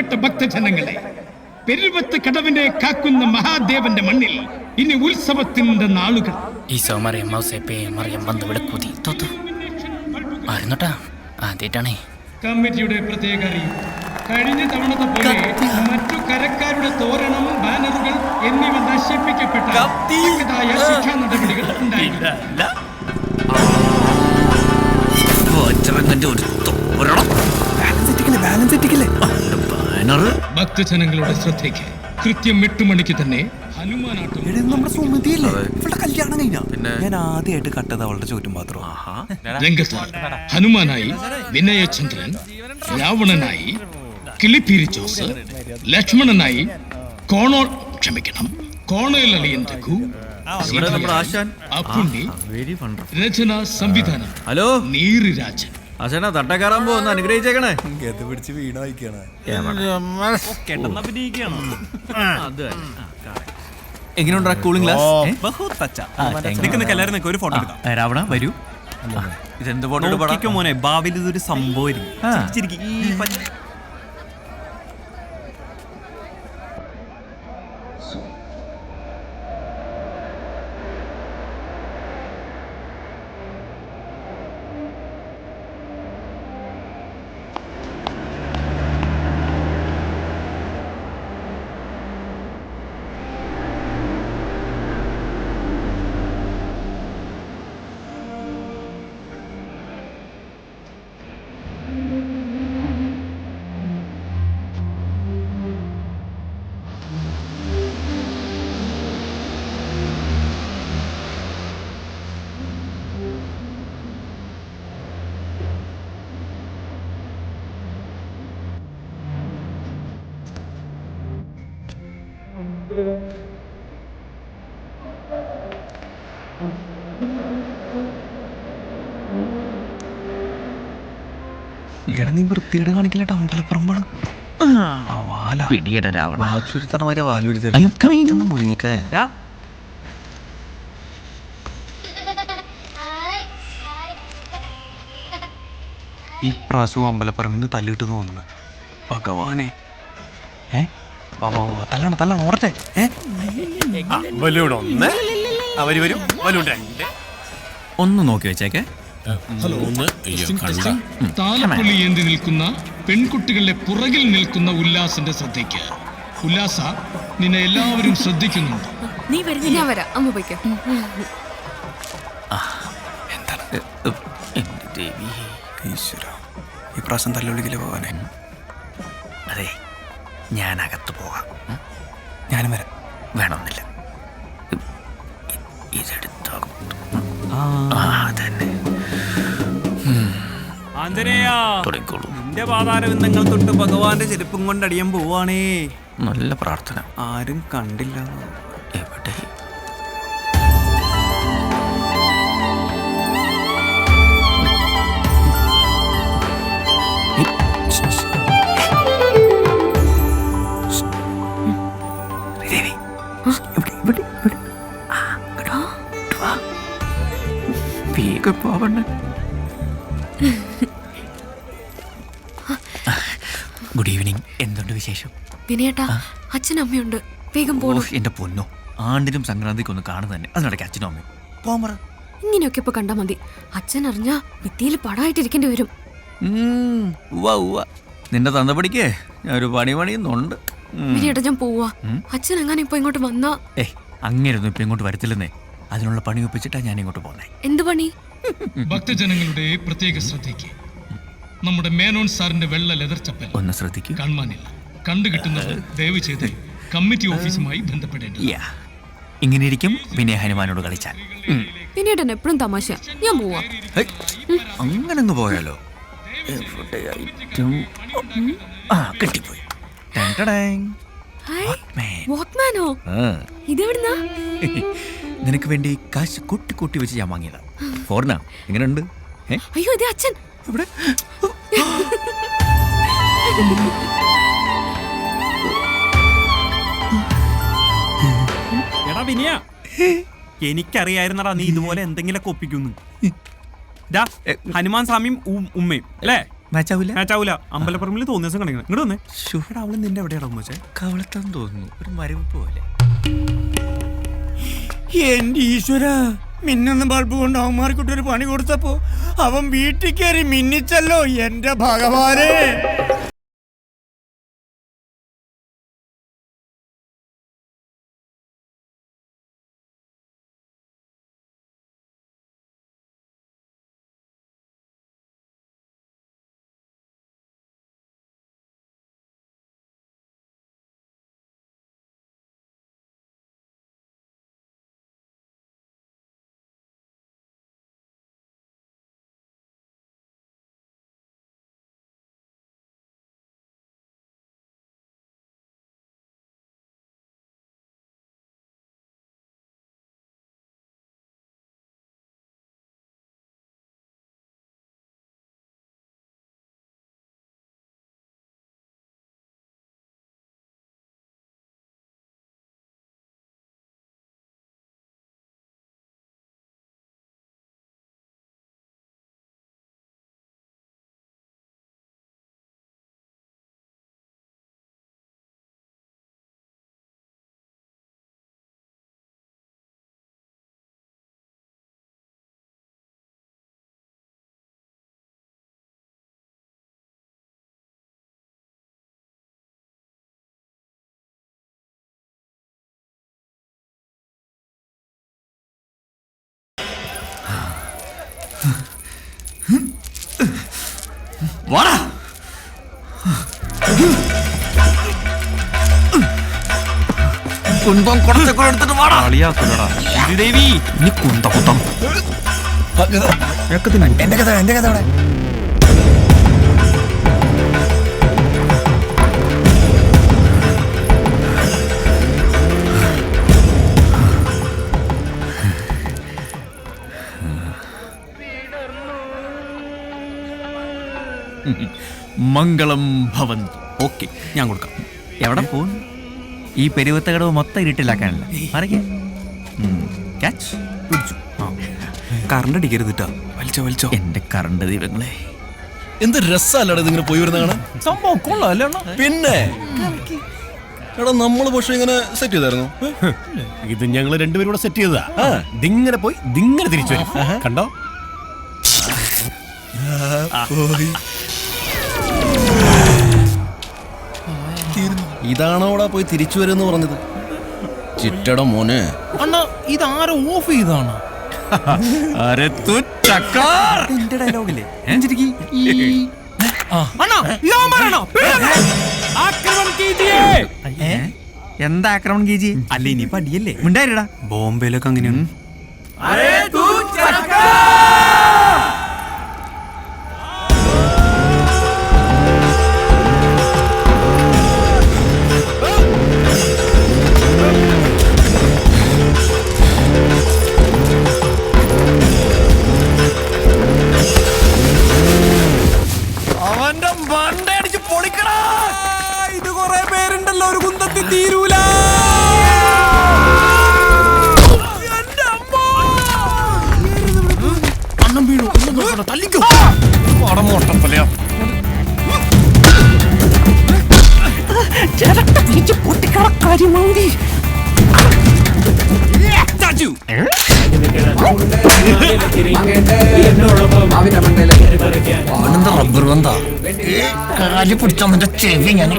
പ്രിയപ്പെട്ട ഭക്തജനങ്ങളെ, പെരുവത്ത് കടവിനെ കാക്കുന്ന മഹാദേവന്റെ മണ്ണിൽ ഇനി ഉത്സവത്തിന്റെ നാളുകൾ. കമ്മിറ്റിയുടെ പ്രത്യേക അറിയിപ്പ്. കഴിഞ്ഞ തവണത്തെ പോലെ മറ്റു കരക്കാരുടെ തോരണം, ബാനറുകൾ എന്നിവ നശിപ്പിക്കപ്പെട്ട ശിക്ഷാ നടപടികൾ ഉണ്ടായില്ല. ഭക്തജനങ്ങളുടെ ശ്രദ്ധയ്ക്ക് കൃത്യം 8 മണിക്ക് തന്നെ ഞാൻ ആദ്യമായിട്ട് കട്ടത് അവളുടെ ചോറ്റും പാത്രം. രംഗത്ത് ഹനുമാനായി വിനയചന്ദ്രൻ, രാവണനായി കിളിപ്പീരി ജോസ്, ലക്ഷ്മണനായി കോണേൽ അളിയൻ രഘു, അപ്പുണ്ണി, രചന സംവിധാനം നീറിരാജൻ. തട്ടക്കാറാൻ പോകുന്ന അനുഗ്രഹിച്ചേക്കണേ. പിടിച്ച് വീണ വായിക്കാണ്. എങ്ങനെയുണ്ടാ കൂളിംഗ് ഗ്ലാസ്? ഒരു ഫോട്ടോ എടുക്കാം. രാവണ വരൂ. ഇതെന്ത് ഫോട്ടോ മോനെ? ഭാവിയിൽ ഇതൊരു സംഭവം. നീ വൃത്തിയുടെ കാണിക്കില്ലട്ടോ. അമ്പലപ്പുറമാണ് ഈ പ്രാവശ്യവും അമ്പലപ്പുറമിന്ന് തല്ലിട്ട് തോന്നുന്നു. ഭഗവാനെ തല്ലണം ഓർത്തെ. ഒന്ന് നോക്കി വെച്ചേക്കെ. താലപ്പൊലി ഏന്തി നിൽക്കുന്ന പെൺകുട്ടികളുടെ പുറകിൽ നിൽക്കുന്ന ഉല്ലാസിന്റെ ശ്രദ്ധയ്ക്ക്. ഉല്ലാസ, നിന്നെ എല്ലാവരും ശ്രദ്ധിക്കുന്നുണ്ട്. നീ വരുന്നില്ല. വരാം, അമ്മ പോയിക്കോ. ഈ പ്രാവശ്യം തല്ലുള്ളിക്കില്ല പോവാനെ. അതെ, ഞാൻ അകത്ത് പോകാം. ഞാനും വരാം. വേണമെന്നില്ല. ഇതെടുത്തോ. തന്നെ നിന്റെ പാതാരവിന്ദങ്ങൾ തൊട്ട് ഭഗവാന്റെ ചെരുപ്പും കൊണ്ട് അടിയാൻ പോവാണേ. നല്ല പ്രാർത്ഥന. ആരും കണ്ടില്ല. എവിടെ? Good evening. എന്തുണ്ട് വിശേഷം? വിനയേട്ടാ, അച്ഛനും അമ്മയുണ്ട്. വേഗം പോണു. എന്റെ പൊന്നോ, ആണ്ടിനും സംക്രാന്തിക്ക് ഒന്ന് കാണുന്ന തന്നെ. അതിനിടയ്ക്ക് അച്ഛനും അമ്മയും പോമറ. ഇങ്ങനെയൊക്കെ ഇപ്പൊ കണ്ടാ മതി. അച്ഛൻ അറിഞ്ഞാ ഭിത്തിയിൽ പടമായിട്ടിരിക്കേണ്ടി വരും. നിന്റെ തന്തപ്പടിക്കേ ഞാൻ ഒരു പണിയുന്നുണ്ട്. വിനയേട്ടാ, ഞാൻ പോവാ. അച്ഛൻ എങ്ങനെ ഇപ്പൊ ഇങ്ങോട്ട് വന്നാ? അങ്ങനെയൊന്നും ഇപ്പൊ ഇങ്ങോട്ട് വരത്തില്ലെന്നേ. അതിനുള്ള പണി ഒപ്പിച്ചിട്ടാ ഞാൻ ഇങ്ങോട്ട് പോന്നെ. എന്ത് പണി? ഭക്തജനങ്ങളുടെ പ്രത്യേക ശ്രദ്ധയ്ക്ക്. നമ്മുടെ മേനോൻ സാറിന്റെ വെള്ള ലെതർ ചപ്പൽ ഒന്ന് ശ്രദ്ധിക്കൂ. കാണുവാനില്ല. കണ്ടുകിട്ടുന്നത് ദയവ് ചെയ്ത് കമ്മിറ്റി ഓഫീസുമായി ബന്ധപ്പെടേണ്ടത്. ഇങ്ങനെ ഇരിക്കും പിന്നെ ഹനുമാനോട് കളിച്ചാൽ. പിന്നീട് എപ്പോഴും തമാശ. ഞാൻ പോവാ. അങ്ങനൊന്ന് പോയാലോ? കിട്ടിപ്പോയി. വാക്മാനോ? ഇതെവിടുന്നാ? നിനക്ക് വേണ്ടി കാശ് കൂട്ടി വെച്ച് ഞാൻ വാങ്ങിയതാ. ഫോറിനാ. എങ്ങനെയുണ്ട്? അയ്യോ, ഇതേ അച്ഛൻ. ഇവിടെ എടാ വിനയ, എനിക്കറിയായിരുന്നടാ നീ ഇതുപോലെ എന്തെങ്കിലുമൊക്കെ ഒപ്പിക്കുന്നു. ഹനുമാൻ സ്വാമിയും ഉമ്മയും അല്ലേ? മാച്ചാവൂല. മാച്ചാവൂല. അമ്പലപ്പറമ്പിൽ തോന്നിയ ദിവസം കണിക്കണം. ഇങ്ങോട്ട് വന്നേ. അവള് നിന്റെ എവിടെയാണോ വെച്ചേ? കവളത്താന്ന് തോന്നുന്നു, ഒരു മരവ് പോലെ. എന്റെ ഈശ്വര, മിന്നുന്ന ബൾബ് കൊണ്ട് അവന്മാർക്കിട്ടൊരു പണി കൊടുത്തപ്പോ അവൻ വീട്ടിൽ കയറി മിന്നിച്ചല്ലോ. എന്റെ ഭഗവാനെ. വാടാ. കുന്തം കുറച്ചൊക്കെ എടുത്തിട്ട് വാടാ. കളിയാക്കുലടാ ദേവി, നീ കുന്ത കുത്തം. എന്റെ കഥ അവിടെ. മംഗളം ഭവന്തു. ഓക്കെ, ഞാൻ കൊടുക്കാം. എവിടെ പോകും? ഈ പെരുവത്ത കടവ് മൊത്തം ഇരുട്ടിലാക്കാനല്ല. കറണ്ട് അടിക്കരുതിട്ടാ. വലിച്ചോ. എന്റെ കറണ്ട് ദൈവങ്ങളെ, എന്ത് രസമല്ലടാ ഇതിങ്ങനെ പോയി വരുന്ന കാണാൻ. സംഭവം കൊള്ളാല്ലേ? പിന്നെ എടാ, നമ്മള് പക്ഷെ ഇങ്ങനെ സെറ്റ് ചെയ്തായിരുന്നു. ഇത് ഞങ്ങള് രണ്ടുപേരും കൂടെ സെറ്റ് ചെയ്തതാ. ദിങ്ങനെ പോയി ദിങ്ങനെ തിരിച്ചു വരും. കണ്ടോ? ഇതാണോടാ പോയി തിരിച്ചു വരുമെന്ന് പറഞ്ഞത്? ചിറ്റട മോനെ. അണ്ണാ, ഇതാരോ ഓഫ് ചെയ്താണ്. എന്റെ ഡയലോഗില്ലേ? എന്താ ആക്രമണം കീജി? അല്ല, ഇനി പടിയല്ലേ ഉണ്ടായിരടാ. ബോംബെയിലൊക്കെ അങ്ങനെയാണ്. അവന്റെ മണ്ടടിച്ച് പൊളിക്കടാ. ഇത് കൊറേ പേരുണ്ടല്ലോ, ഒരു കുന്തത്തിൽ തീരൂല. അണ്ണം വീണു. തല്ലിക്കോ. പടമോട്ടപ്പല്ലയോ. അവനെന്താ റബ്ബർ ബന്ധാ? കാലി പിടിച്ചവന്റെ ചെവി ഞാൻ.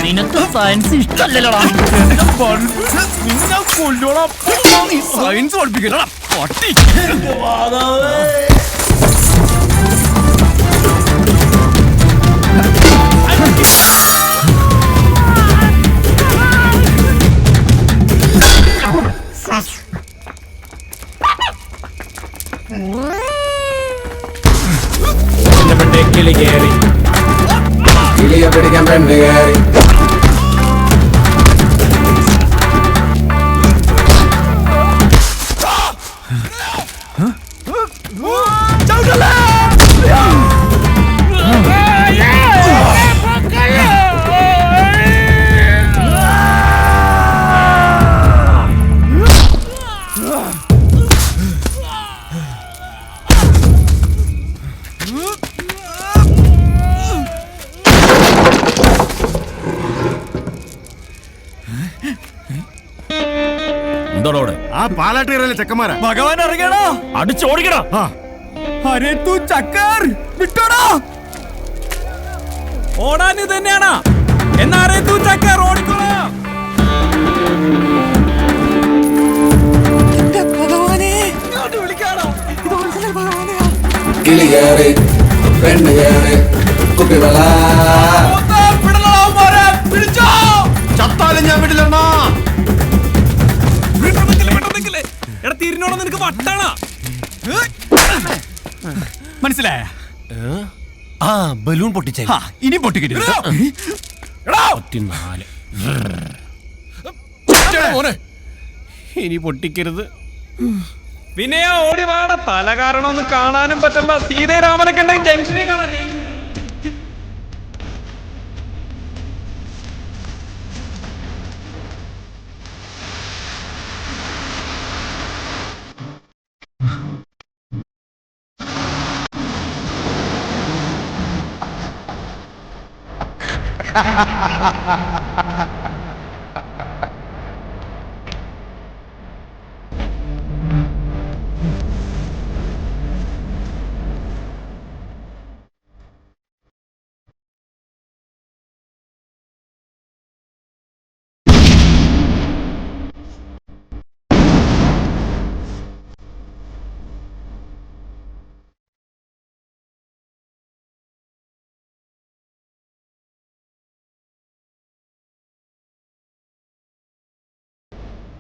നിനക്ക് സയൻസ് ഇഷ്ടല്ലല്ലോടാ. സയൻസ് പഠിപ്പിക്കലടാ പട്ടി. കിളി കയറി കിളിയെ പിടിക്കാൻ പെണ്ണ് കയറി ആ പാലാട്ടീരയിലെ ചെക്കന്മാരാ. ഭഗവാൻ ഇറങ്ങണോ, അടിച്ചോടിക്കണോ. അരെ തൂ ചക്കർ വിട്ടോടാ. ഓടാൻ ഇത് തന്നെയാണ്. എന്നാരേ തൂ ചക്കർ ഓടിക്കോളാം. കിളി കയറി പെണ്ണ് കയറി കുപ്പിവള ചത്താലും ഞാൻ വിടില്ലണ്ണാ. എടാ തിരിഞ്ഞോളം നിനക്ക് വട്ടാണ. മനസ്സിലായ? ആ ബലൂൺ പൊട്ടിച്ചേ. ഇനി പൊട്ടിക്കിട്ടി. ഇനി പൊട്ടിക്കരുത്. വിനയ ഓടി വാട. തല കാരണം ഒന്ന് കാണാനും പറ്റണ്ട. സീതരാമനൊക്കെ ഉണ്ടെങ്കിൽ ജംഗ്ഷനിൽ കാണാൻ. ha ha ha ha ha